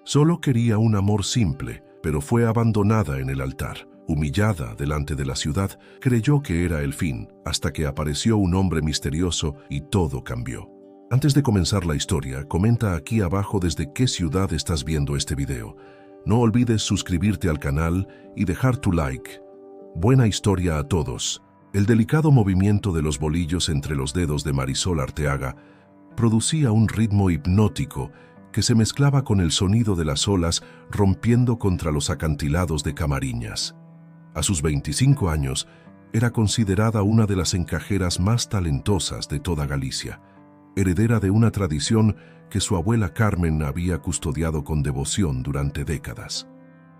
Solo quería un amor simple, pero fue abandonada en el altar. Humillada delante de la ciudad, creyó que era el fin, hasta que apareció un hombre misterioso y todo cambió. Antes de comenzar la historia, comenta aquí abajo desde qué ciudad estás viendo este video. No olvides suscribirte al canal y dejar tu like. Buena historia a todos. El delicado movimiento de los bolillos entre los dedos de Marisol Arteaga producía un ritmo hipnótico que se mezclaba con el sonido de las olas rompiendo contra los acantilados de Camariñas. A sus 25 años, era considerada una de las encajeras más talentosas de toda Galicia, heredera de una tradición que su abuela Carmen había custodiado con devoción durante décadas.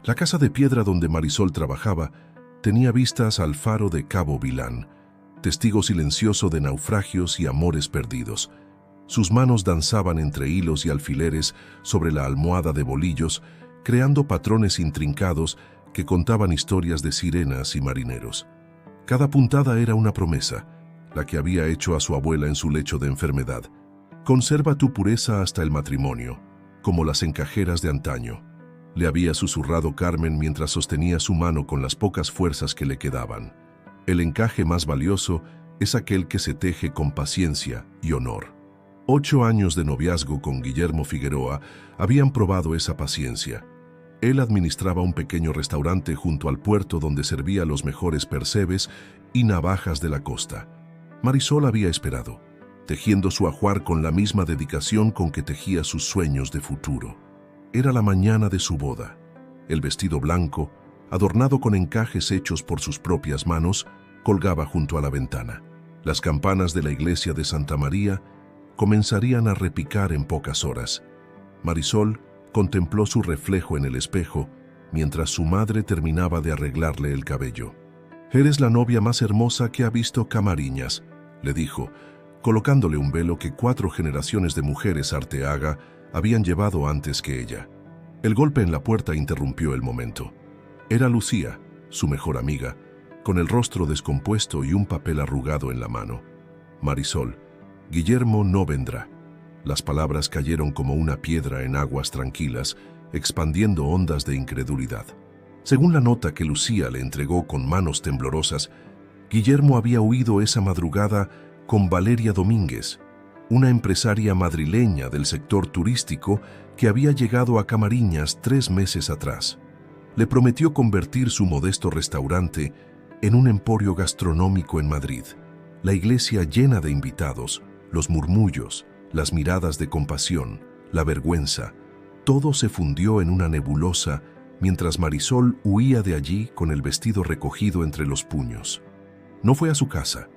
La casa de piedra donde Marisol trabajaba tenía vistas al faro de Cabo Vilán, testigo silencioso de naufragios y amores perdidos. Sus manos danzaban entre hilos y alfileres sobre la almohada de bolillos, creando patrones intrincados que contaban historias de sirenas y marineros. Cada puntada era una promesa, la que había hecho a su abuela en su lecho de enfermedad. Conserva tu pureza hasta el matrimonio, como las encajeras de antaño, le había susurrado Carmen mientras sostenía su mano con las pocas fuerzas que le quedaban. El encaje más valioso es aquel que se teje con paciencia y honor. 8 años de noviazgo con Guillermo Figueroa habían probado esa paciencia. Él administraba un pequeño restaurante junto al puerto donde servía los mejores percebes y navajas de la costa. Marisol había esperado, tejiendo su ajuar con la misma dedicación con que tejía sus sueños de futuro. Era la mañana de su boda. El vestido blanco, adornado con encajes hechos por sus propias manos, colgaba junto a la ventana. Las campanas de la iglesia de Santa María comenzarían a repicar en pocas horas. Marisol contempló su reflejo en el espejo mientras su madre terminaba de arreglarle el cabello. «Eres la novia más hermosa que ha visto Camariñas», le dijo, colocándole un velo que 4 generaciones de mujeres Arteaga habían llevado antes que ella. El golpe en la puerta interrumpió el momento. Era Lucía, su mejor amiga, con el rostro descompuesto y un papel arrugado en la mano. «Marisol, Guillermo no vendrá». Las palabras cayeron como una piedra en aguas tranquilas, expandiendo ondas de incredulidad. Según la nota que Lucía le entregó con manos temblorosas, Guillermo había huido esa madrugada con Valeria Domínguez, una empresaria madrileña del sector turístico que había llegado a Camariñas 3 meses atrás. Le prometió convertir su modesto restaurante en un emporio gastronómico en Madrid. La iglesia llena de invitados, los murmullos, las miradas de compasión, la vergüenza, todo se fundió en una nebulosa mientras Marisol huía de allí con el vestido recogido entre los puños. No fue a su casa,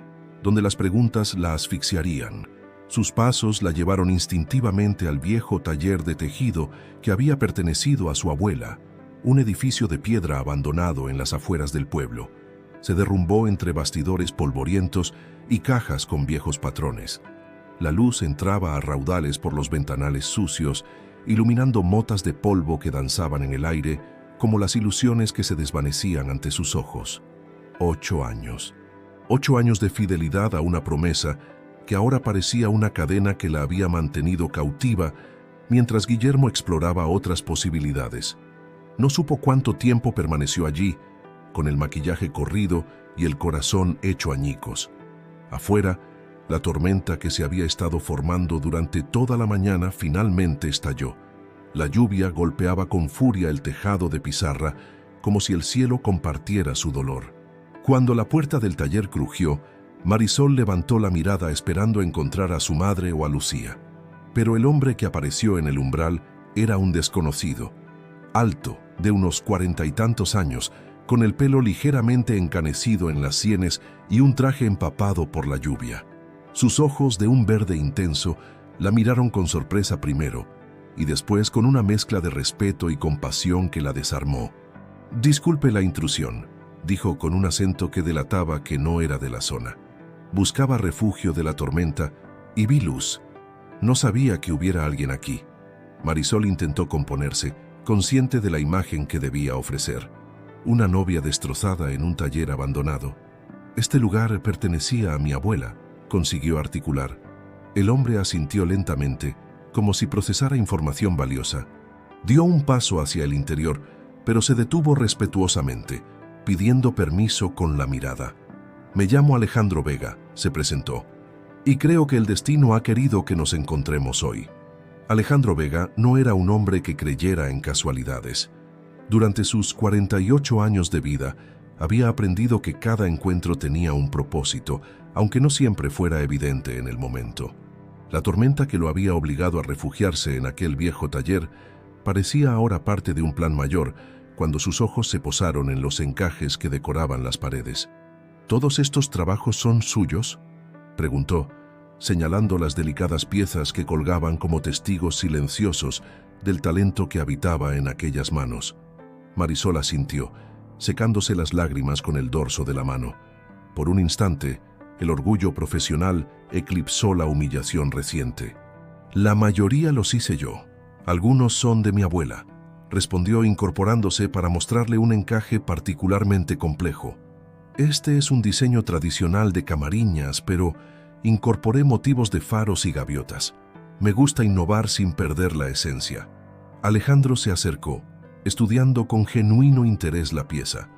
donde las preguntas la asfixiarían. Sus pasos la llevaron instintivamente al viejo taller de tejido que había pertenecido a su abuela, un edificio de piedra abandonado en las afueras del pueblo. Se derrumbó entre bastidores polvorientos y cajas con viejos patrones. La luz entraba a raudales por los ventanales sucios, iluminando motas de polvo que danzaban en el aire, como las ilusiones que se desvanecían ante sus ojos. 8 años. 8 años de fidelidad a una promesa que ahora parecía una cadena que la había mantenido cautiva mientras Guillermo exploraba otras posibilidades. No supo cuánto tiempo permaneció allí, con el maquillaje corrido y el corazón hecho añicos. Afuera, la tormenta que se había estado formando durante toda la mañana finalmente estalló. La lluvia golpeaba con furia el tejado de pizarra, como si el cielo compartiera su dolor. Cuando la puerta del taller crujió, Marisol levantó la mirada esperando encontrar a su madre o a Lucía. Pero el hombre que apareció en el umbral era un desconocido. Alto, de unos 40 y tantos años, con el pelo ligeramente encanecido en las sienes y un traje empapado por la lluvia. Sus ojos, de un verde intenso, la miraron con sorpresa primero, y después con una mezcla de respeto y compasión que la desarmó. «Disculpe la intrusión», dijo con un acento que delataba que no era de la zona. Buscaba refugio de la tormenta y vi luz. No sabía que hubiera alguien aquí. Marisol intentó componerse, consciente de la imagen que debía ofrecer. Una novia destrozada en un taller abandonado. «Este lugar pertenecía a mi abuela», consiguió articular. El hombre asintió lentamente, como si procesara información valiosa. Dio un paso hacia el interior, pero se detuvo respetuosamente, pidiendo permiso con la mirada. «Me llamo Alejandro Vega», se presentó, «y creo que el destino ha querido que nos encontremos hoy». Alejandro Vega no era un hombre que creyera en casualidades. Durante sus 48 años de vida, había aprendido que cada encuentro tenía un propósito, aunque no siempre fuera evidente en el momento. La tormenta que lo había obligado a refugiarse en aquel viejo taller parecía ahora parte de un plan mayor, cuando sus ojos se posaron en los encajes que decoraban las paredes. «¿Todos estos trabajos son suyos?», preguntó, señalando las delicadas piezas que colgaban como testigos silenciosos del talento que habitaba en aquellas manos. Marisol asintió, secándose las lágrimas con el dorso de la mano. Por un instante, el orgullo profesional eclipsó la humillación reciente. «La mayoría los hice yo. Algunos son de mi abuela», respondió incorporándose para mostrarle un encaje particularmente complejo. «Este es un diseño tradicional de Camariñas, pero incorporé motivos de faros y gaviotas. Me gusta innovar sin perder la esencia». Alejandro se acercó, estudiando con genuino interés la pieza.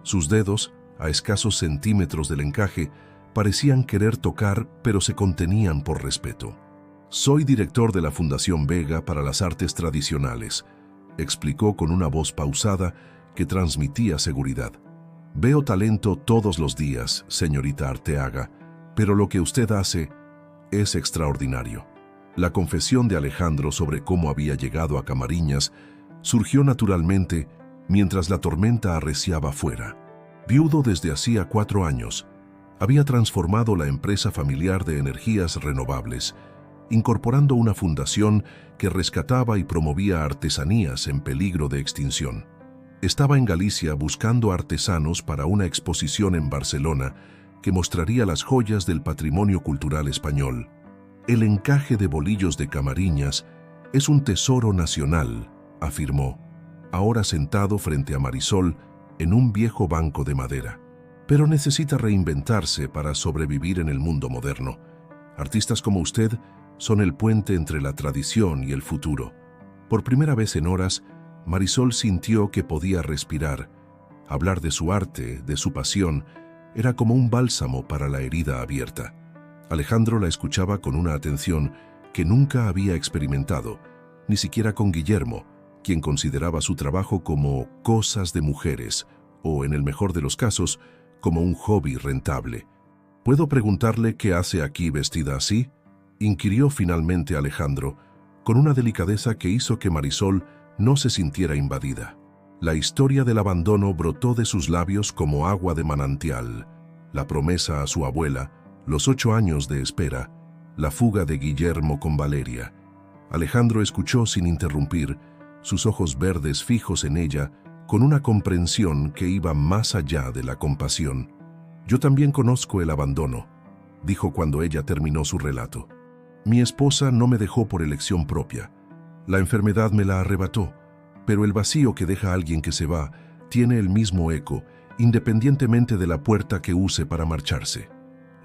Sus dedos, a escasos centímetros del encaje, parecían querer tocar, pero se contenían por respeto. «Soy director de la Fundación Vega para las Artes Tradicionales», explicó con una voz pausada que transmitía seguridad. «Veo talento todos los días, señorita Arteaga, pero lo que usted hace es extraordinario». La confesión de Alejandro sobre cómo había llegado a Camariñas surgió naturalmente mientras la tormenta arreciaba fuera. Viudo desde hacía 4 años, había transformado la empresa familiar de energías renovables, incorporando una fundación que rescataba y promovía artesanías en peligro de extinción. Estaba en Galicia buscando artesanos para una exposición en Barcelona que mostraría las joyas del patrimonio cultural español. «El encaje de bolillos de Camariñas es un tesoro nacional», afirmó, ahora sentado frente a Marisol en un viejo banco de madera. «Pero necesita reinventarse para sobrevivir en el mundo moderno. Artistas como usted son el puente entre la tradición y el futuro». Por primera vez en horas, Marisol sintió que podía respirar. Hablar de su arte, de su pasión, era como un bálsamo para la herida abierta. Alejandro la escuchaba con una atención que nunca había experimentado, ni siquiera con Guillermo, quien consideraba su trabajo como cosas de mujeres, o en el mejor de los casos, como un hobby rentable. «¿Puedo preguntarle qué hace aquí vestida así?», inquirió finalmente Alejandro, con una delicadeza que hizo que Marisol no se sintiera invadida. La historia del abandono brotó de sus labios como agua de manantial. La promesa a su abuela, los 8 años de espera, la fuga de Guillermo con Valeria. Alejandro escuchó sin interrumpir, sus ojos verdes fijos en ella, con una comprensión que iba más allá de la compasión. «Yo también conozco el abandono», dijo cuando ella terminó su relato. «Mi esposa no me dejó por elección propia. La enfermedad me la arrebató, pero el vacío que deja alguien que se va tiene el mismo eco, independientemente de la puerta que use para marcharse».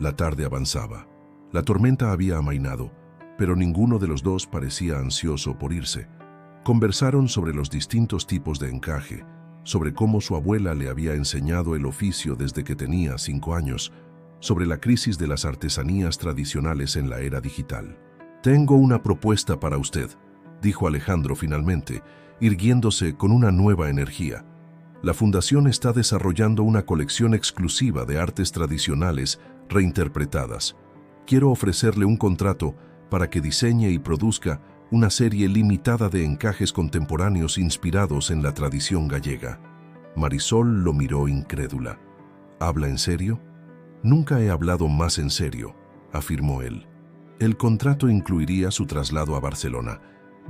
La tarde avanzaba. La tormenta había amainado, pero ninguno de los dos parecía ansioso por irse. Conversaron sobre los distintos tipos de encaje, sobre cómo su abuela le había enseñado el oficio desde que tenía 5 años, sobre la crisis de las artesanías tradicionales en la era digital. «Tengo una propuesta para usted», dijo Alejandro finalmente, irguiéndose con una nueva energía. «La Fundación está desarrollando una colección exclusiva de artes tradicionales reinterpretadas. Quiero ofrecerle un contrato para que diseñe y produzca una serie limitada de encajes contemporáneos inspirados en la tradición gallega». Marisol lo miró incrédula. «¿Habla en serio?». «Nunca he hablado más en serio», afirmó él. «El contrato incluiría su traslado a Barcelona,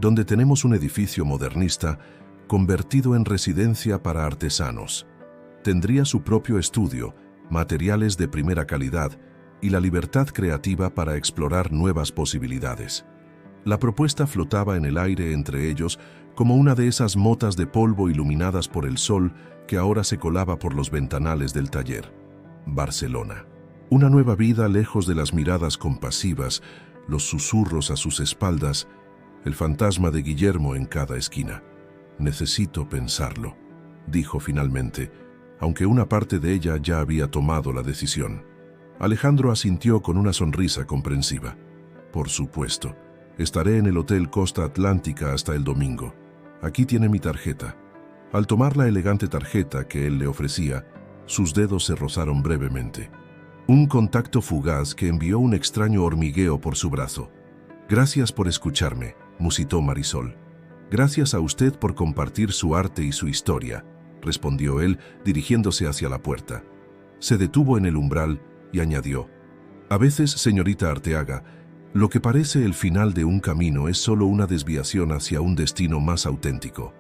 donde tenemos un edificio modernista convertido en residencia para artesanos. Tendría su propio estudio, materiales de primera calidad y la libertad creativa para explorar nuevas posibilidades». La propuesta flotaba en el aire entre ellos como una de esas motas de polvo iluminadas por el sol que ahora se colaba por los ventanales del taller. Barcelona. Una nueva vida lejos de las miradas compasivas, los susurros a sus espaldas, el fantasma de Guillermo en cada esquina. Necesito pensarlo, dijo finalmente, aunque una parte de ella ya había tomado la decisión. Alejandro asintió con una sonrisa comprensiva. Por supuesto, estaré en el Hotel Costa Atlántica hasta el domingo. Aquí tiene mi tarjeta. Al tomar la elegante tarjeta que él le ofrecía, sus dedos se rozaron brevemente. Un contacto fugaz que envió un extraño hormigueo por su brazo. Gracias por escucharme, musitó Marisol. Gracias a usted por compartir su arte y su historia, respondió él, dirigiéndose hacia la puerta. Se detuvo en el umbral y añadió: a veces, señorita Arteaga, lo que parece el final de un camino es solo una desviación hacia un destino más auténtico.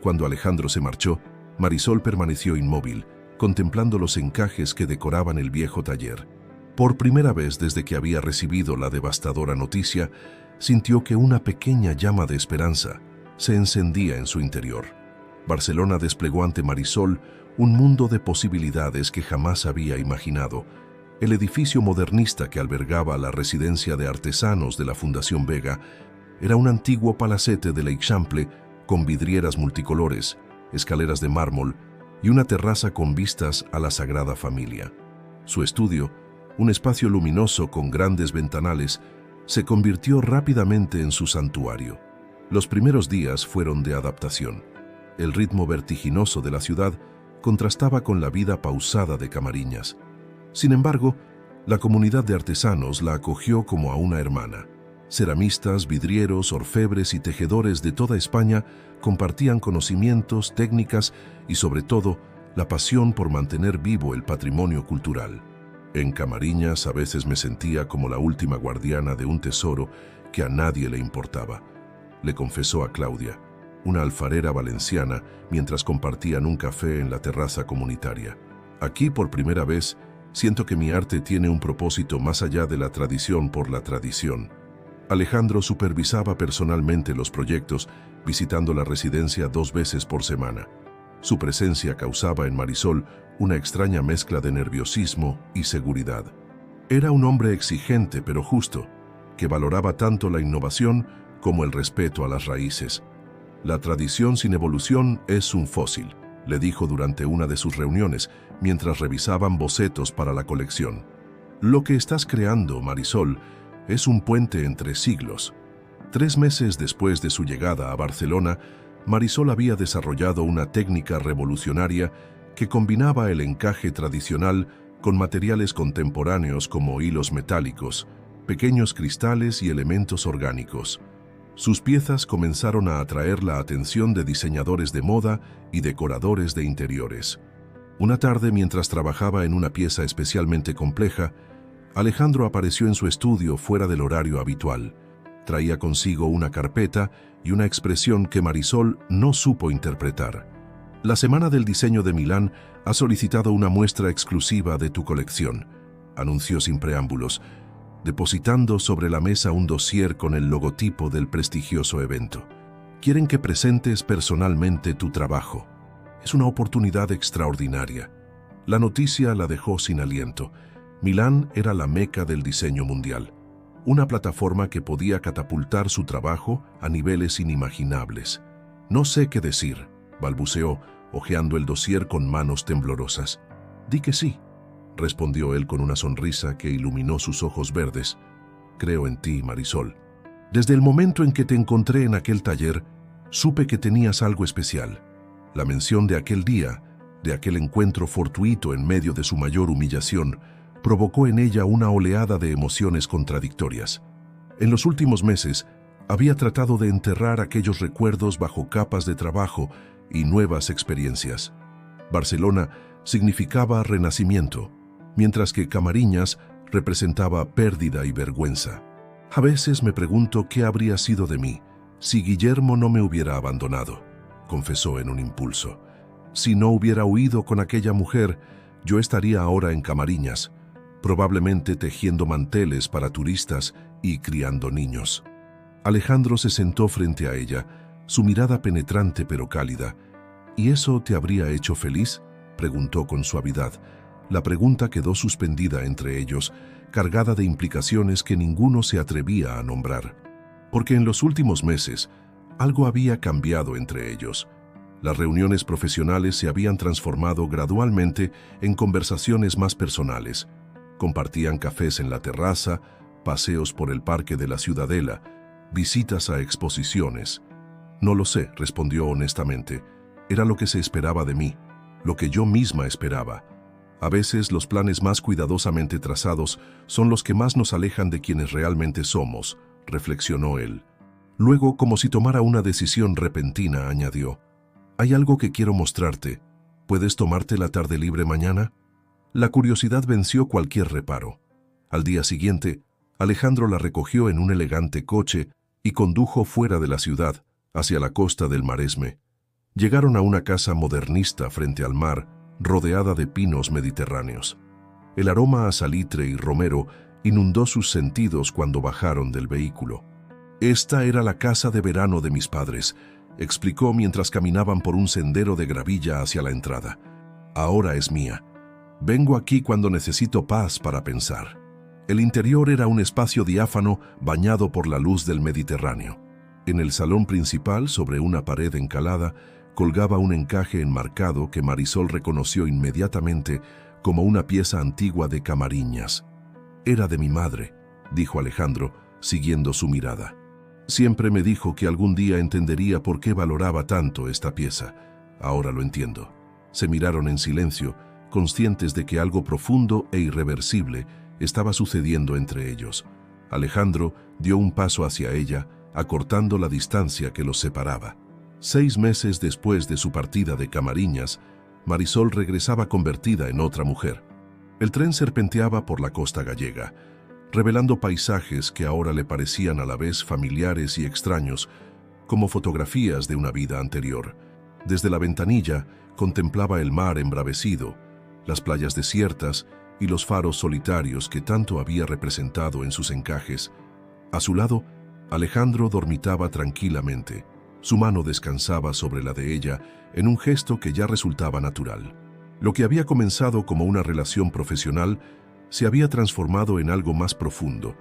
Cuando Alejandro se marchó, Marisol permaneció inmóvil, contemplando los encajes que decoraban el viejo taller. Por primera vez desde que había recibido la devastadora noticia, sintió que una pequeña llama de esperanza se encendía en su interior. Barcelona desplegó ante Marisol un mundo de posibilidades que jamás había imaginado. El edificio modernista que albergaba la residencia de artesanos de la Fundación Vega era un antiguo palacete de l'Eixample con vidrieras multicolores, escaleras de mármol y una terraza con vistas a la Sagrada Familia. Su estudio, un espacio luminoso con grandes ventanales, se convirtió rápidamente en su santuario. Los primeros días fueron de adaptación. El ritmo vertiginoso de la ciudad contrastaba con la vida pausada de Camariñas. Sin embargo, la comunidad de artesanos la acogió como a una hermana. Ceramistas, vidrieros, orfebres y tejedores de toda España compartían conocimientos, técnicas y, sobre todo, la pasión por mantener vivo el patrimonio cultural. En Camariñas a veces me sentía como la última guardiana de un tesoro que a nadie le importaba, le confesó a Claudia, una alfarera valenciana, mientras compartían un café en la terraza comunitaria. Aquí, por primera vez, siento que mi arte tiene un propósito más allá de la tradición por la tradición. Alejandro supervisaba personalmente los proyectos, visitando la residencia 2 veces por semana. Su presencia causaba en Marisol una extraña mezcla de nerviosismo y seguridad. Era un hombre exigente pero justo, que valoraba tanto la innovación como el respeto a las raíces. La tradición sin evolución es un fósil, le dijo durante una de sus reuniones, mientras revisaban bocetos para la colección. Lo que estás creando, Marisol, es un puente entre siglos. 3 meses después de su llegada a Barcelona, Marisol había desarrollado una técnica revolucionaria que combinaba el encaje tradicional con materiales contemporáneos como hilos metálicos, pequeños cristales y elementos orgánicos. Sus piezas comenzaron a atraer la atención de diseñadores de moda y decoradores de interiores. Una tarde, mientras trabajaba en una pieza especialmente compleja, Alejandro apareció en su estudio fuera del horario habitual. Traía consigo una carpeta y una expresión que Marisol no supo interpretar. La Semana del Diseño de Milán ha solicitado una muestra exclusiva de tu colección, anunció sin preámbulos, depositando sobre la mesa un dossier con el logotipo del prestigioso evento. Quieren que presentes personalmente tu trabajo. Es una oportunidad extraordinaria. La noticia la dejó sin aliento. Milán era la meca del diseño mundial, una plataforma que podía catapultar su trabajo a niveles inimaginables. No sé qué decir, balbuceó, hojeando el dossier con manos temblorosas. Di que sí, respondió él con una sonrisa que iluminó sus ojos verdes. Creo en ti, Marisol. Desde el momento en que te encontré en aquel taller, supe que tenías algo especial. La mención de aquel día, de aquel encuentro fortuito en medio de su mayor humillación, provocó en ella una oleada de emociones contradictorias. En los últimos meses, había tratado de enterrar aquellos recuerdos bajo capas de trabajo y nuevas experiencias. Barcelona significaba renacimiento, mientras que Camariñas representaba pérdida y vergüenza. A veces me pregunto qué habría sido de mí si Guillermo no me hubiera abandonado, confesó en un impulso. Si no hubiera huido con aquella mujer, yo estaría ahora en Camariñas, probablemente tejiendo manteles para turistas y criando niños. Alejandro se sentó frente a ella, su mirada penetrante pero cálida. ¿Y eso te habría hecho feliz?, preguntó con suavidad. La pregunta quedó suspendida entre ellos, cargada de implicaciones que ninguno se atrevía a nombrar. Porque en los últimos meses, algo había cambiado entre ellos. Las reuniones profesionales se habían transformado gradualmente en conversaciones más personales. Compartían cafés en la terraza, paseos por el parque de la Ciudadela, visitas a exposiciones. No lo sé, respondió honestamente. Era lo que se esperaba de mí, lo que yo misma esperaba. A veces los planes más cuidadosamente trazados son los que más nos alejan de quienes realmente somos, reflexionó él. Luego, como si tomara una decisión repentina, añadió: «Hay algo que quiero mostrarte. ¿Puedes tomarte la tarde libre mañana?» La curiosidad venció cualquier reparo. Al día siguiente, Alejandro la recogió en un elegante coche y condujo fuera de la ciudad, hacia la costa del Maresme. Llegaron a una casa modernista frente al mar, rodeada de pinos mediterráneos. El aroma a salitre y romero inundó sus sentidos cuando bajaron del vehículo. «Esta era la casa de verano de mis padres», explicó mientras caminaban por un sendero de gravilla hacia la entrada. «Ahora es mía. Vengo aquí cuando necesito paz para pensar». El interior era un espacio diáfano bañado por la luz del Mediterráneo. En el salón principal, sobre una pared encalada, colgaba un encaje enmarcado que Marisol reconoció inmediatamente como una pieza antigua de Camariñas. «Era de mi madre», dijo Alejandro, siguiendo su mirada. «Siempre me dijo que algún día entendería por qué valoraba tanto esta pieza. Ahora lo entiendo». Se miraron en silencio, conscientes de que algo profundo e irreversible estaba sucediendo entre ellos. Alejandro dio un paso hacia ella, acortando la distancia que los separaba. 6 meses después de su partida de Camariñas, Marisol regresaba convertida en otra mujer. El tren serpenteaba por la costa gallega, revelando paisajes que ahora le parecían a la vez familiares y extraños, como fotografías de una vida anterior. Desde la ventanilla contemplaba el mar embravecido, las playas desiertas y los faros solitarios que tanto había representado en sus encajes. A su lado, Alejandro dormitaba tranquilamente. Su mano descansaba sobre la de ella en un gesto que ya resultaba natural. Lo que había comenzado como una relación profesional se había transformado en algo más profundo.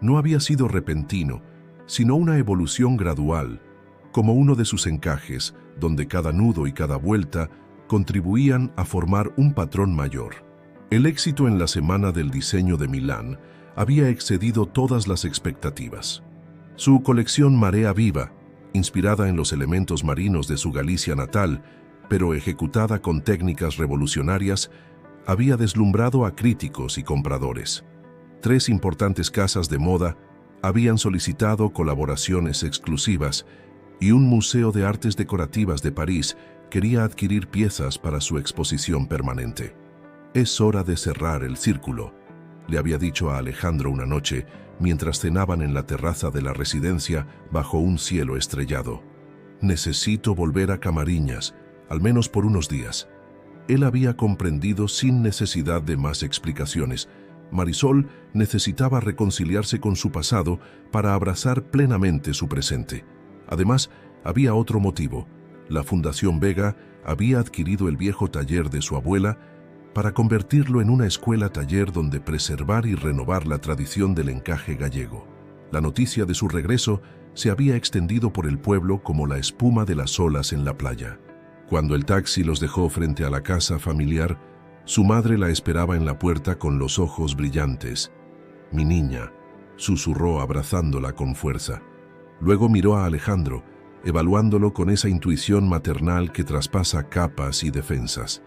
No había sido repentino, sino una evolución gradual, como uno de sus encajes, donde cada nudo y cada vuelta contribuían a formar un patrón mayor. El éxito en la Semana del Diseño de Milán había excedido todas las expectativas. Su colección Marea Viva, inspirada en los elementos marinos de su Galicia natal, pero ejecutada con técnicas revolucionarias, había deslumbrado a críticos y compradores. 3 importantes casas de moda habían solicitado colaboraciones exclusivas y un museo de artes decorativas de París quería adquirir piezas para su exposición permanente. «Es hora de cerrar el círculo», le había dicho a Alejandro una noche mientras cenaban en la terraza de la residencia bajo un cielo estrellado. «Necesito volver a Camariñas, al menos por unos días». Él había comprendido sin necesidad de más explicaciones. Marisol necesitaba reconciliarse con su pasado para abrazar plenamente su presente. Además, había otro motivo. La Fundación Vega había adquirido el viejo taller de su abuela para convertirlo en una escuela-taller donde preservar y renovar la tradición del encaje gallego. La noticia de su regreso se había extendido por el pueblo como la espuma de las olas en la playa. Cuando el taxi los dejó frente a la casa familiar, su madre la esperaba en la puerta con los ojos brillantes. «Mi niña», susurró abrazándola con fuerza. Luego miró a Alejandro, evaluándolo con esa intuición maternal que traspasa capas y defensas.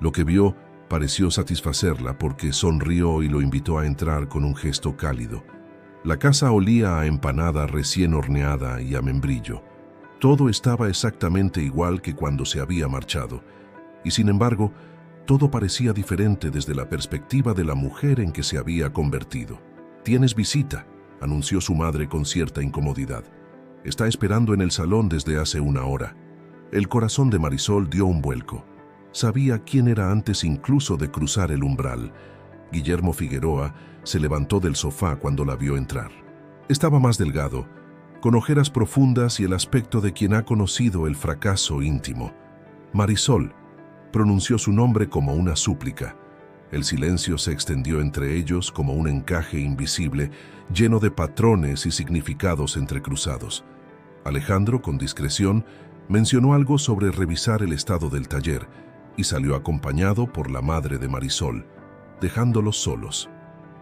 Lo que vio pareció satisfacerla porque sonrió y lo invitó a entrar con un gesto cálido. La casa olía a empanada recién horneada y a membrillo. Todo estaba exactamente igual que cuando se había marchado, y sin embargo, todo parecía diferente desde la perspectiva de la mujer en que se había convertido. «Tienes visita», anunció su madre con cierta incomodidad. «Está esperando en el salón desde hace 1 hora». El corazón de Marisol dio un vuelco. Sabía quién era antes incluso de cruzar el umbral. Guillermo Figueroa se levantó del sofá cuando la vio entrar. Estaba más delgado, con ojeras profundas y el aspecto de quien ha conocido el fracaso íntimo. «Marisol», pronunció su nombre como una súplica. El silencio se extendió entre ellos como un encaje invisible, lleno de patrones y significados entrecruzados. Alejandro, con discreción, Mencionó algo sobre revisar el estado del taller y salió acompañado por la madre de Marisol, dejándolos solos.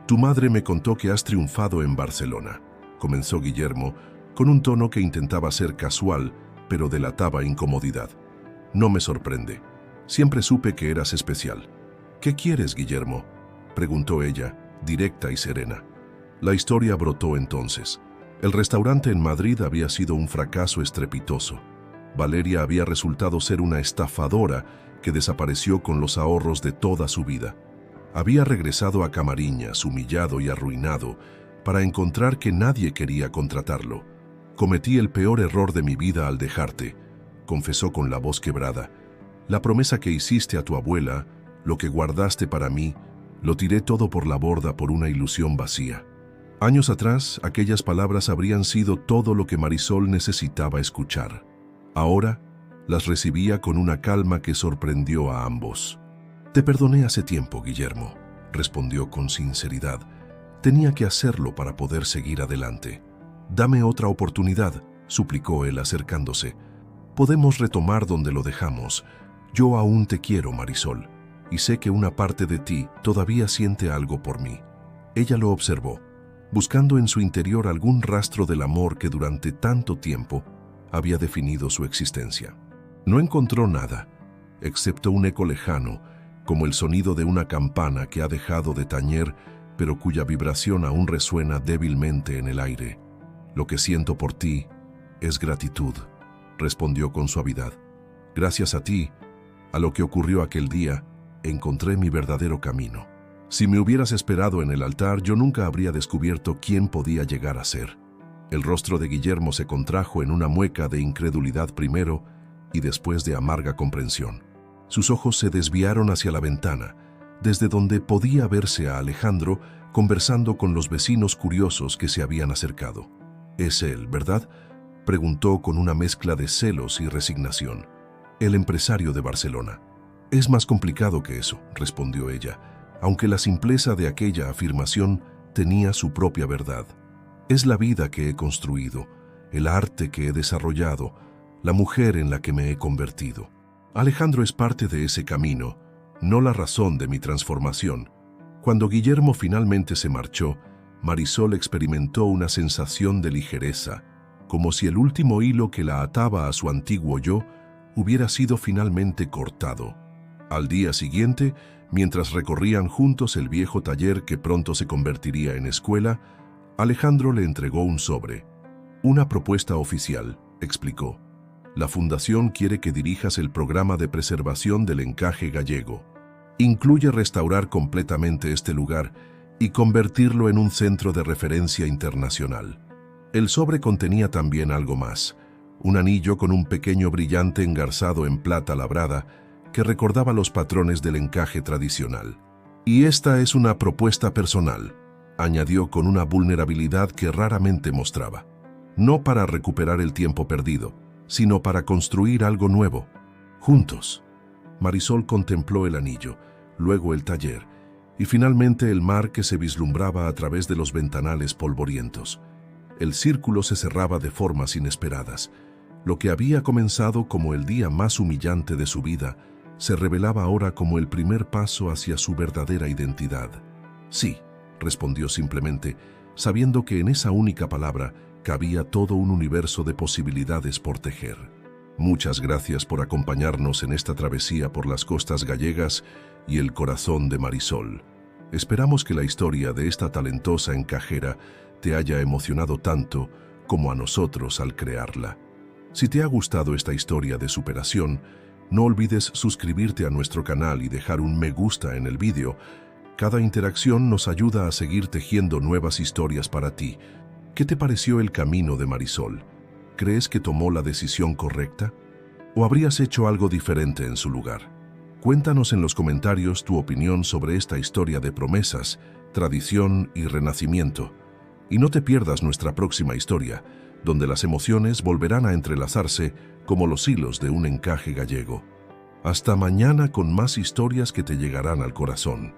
«Tu madre me contó que has triunfado en Barcelona», comenzó Guillermo, con un tono que intentaba ser casual, pero delataba incomodidad. «No me sorprende. Siempre supe que eras especial». «¿Qué quieres, Guillermo?», preguntó ella, directa y serena. La historia brotó entonces. El restaurante en Madrid había sido un fracaso estrepitoso. Valeria había resultado ser una estafadora que desapareció con los ahorros de toda su vida. Había regresado a Camariñas, humillado y arruinado, para encontrar que nadie quería contratarlo. «Cometí el peor error de mi vida al dejarte», confesó con la voz quebrada. «La promesa que hiciste a tu abuela, lo que guardaste para mí, lo tiré todo por la borda por una ilusión vacía». Años atrás, aquellas palabras habrían sido todo lo que Marisol necesitaba escuchar. Ahora, las recibía con una calma que sorprendió a ambos. «Te perdoné hace tiempo, Guillermo», respondió con sinceridad. «Tenía que hacerlo para poder seguir adelante». «Dame otra oportunidad», suplicó él acercándose. «Podemos retomar donde lo dejamos. Yo aún te quiero, Marisol, y sé que una parte de ti todavía siente algo por mí». Ella lo observó, buscando en su interior algún rastro del amor que durante tanto tiempo había definido su existencia. No encontró nada, excepto un eco lejano, como el sonido de una campana que ha dejado de tañer, pero cuya vibración aún resuena débilmente en el aire. «Lo que siento por ti es gratitud», respondió con suavidad. «Gracias a ti, a lo que ocurrió aquel día, encontré mi verdadero camino. Si me hubieras esperado en el altar, yo nunca habría descubierto quién podía llegar a ser». El rostro de Guillermo se contrajo en una mueca de incredulidad primero y después de amarga comprensión. Sus ojos se desviaron hacia la ventana, desde donde podía verse a Alejandro conversando con los vecinos curiosos que se habían acercado. «Es él, ¿verdad?», preguntó con una mezcla de celos y resignación. «El empresario de Barcelona». «Es más complicado que eso», respondió ella, aunque la simpleza de aquella afirmación tenía su propia verdad. «Es la vida que he construido, el arte que he desarrollado, la mujer en la que me he convertido. Alejandro es parte de ese camino, no la razón de mi transformación». Cuando Guillermo finalmente se marchó, Marisol experimentó una sensación de ligereza, como si el último hilo que la ataba a su antiguo yo hubiera sido finalmente cortado. Al día siguiente, mientras recorrían juntos el viejo taller que pronto se convertiría en escuela, Alejandro le entregó un sobre. «Una propuesta oficial», explicó. «La Fundación quiere que dirijas el programa de preservación del encaje gallego. Incluye restaurar completamente este lugar y convertirlo en un centro de referencia internacional». El sobre contenía también algo más, un anillo con un pequeño brillante engarzado en plata labrada que recordaba los patrones del encaje tradicional. «Y esta es una propuesta personal», añadió con una vulnerabilidad que raramente mostraba. «No para recuperar el tiempo perdido, sino para construir algo nuevo, juntos». Marisol contempló el anillo, luego el taller, y finalmente el mar que se vislumbraba a través de los ventanales polvorientos. El círculo se cerraba de formas inesperadas. Lo que había comenzado como el día más humillante de su vida se revelaba ahora como el primer paso hacia su verdadera identidad. «Sí», respondió simplemente, sabiendo que en esa única palabra cabía todo un universo de posibilidades por tejer. Muchas gracias por acompañarnos en esta travesía por las costas gallegas y el corazón de Marisol. Esperamos que la historia de esta talentosa encajera te haya emocionado tanto como a nosotros al crearla. Si te ha gustado esta historia de superación, no olvides suscribirte a nuestro canal y dejar un me gusta en el vídeo. Cada interacción nos ayuda a seguir tejiendo nuevas historias para ti. ¿Qué te pareció el camino de Marisol? ¿Crees que tomó la decisión correcta? ¿O habrías hecho algo diferente en su lugar? Cuéntanos en los comentarios tu opinión sobre esta historia de promesas, tradición y renacimiento. Y no te pierdas nuestra próxima historia, donde las emociones volverán a entrelazarse como los hilos de un encaje gallego. Hasta mañana con más historias que te llegarán al corazón.